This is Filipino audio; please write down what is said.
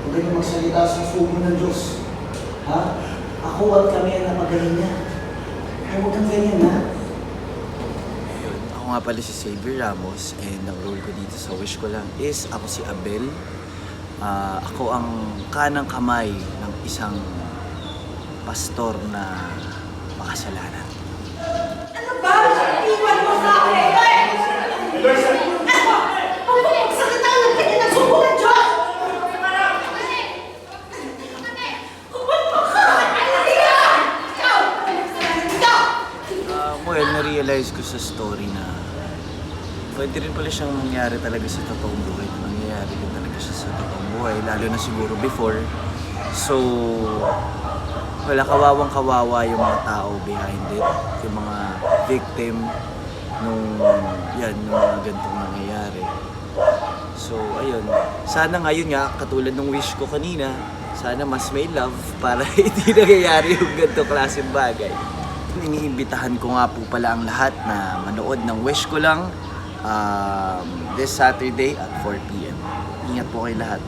Huwag ganyan magsalita sa sugo ng Diyos. Ha? Ako at kami ang napagaling niya. Kaya huwag kang ganyan, ha? Ako nga pala si Xavier Ramos and ang role ko dito sa Wish Ko Lang is ako si Abel. Ako ang kanang kamay ng isang pastor na makasalanan. Ano ba? Iwan mo sa akin! Ano? Huwag mo magsalita ng ganyan ng sugo ng Diyos! Well, na-realize ko sa story na pwede rin pala siyang nangyari talaga sa totoong buhay. Nangyayari rin talaga siya sa totoong buhay, lalo na siguro before. So, wala, kawawang-kawawa yung mga tao behind it, yung mga victim nung mga ganitong nangyayari. So, ayun. Sana ngayon nga, katulad ng wish ko kanina, sana mas may love para hindi nangyayari yung ganitong klaseng bagay. Iniimbitahan ko nga po pala ang lahat na manood ng Wish Ko Lang this Saturday at 4 p.m. Ingat po kayo lahat.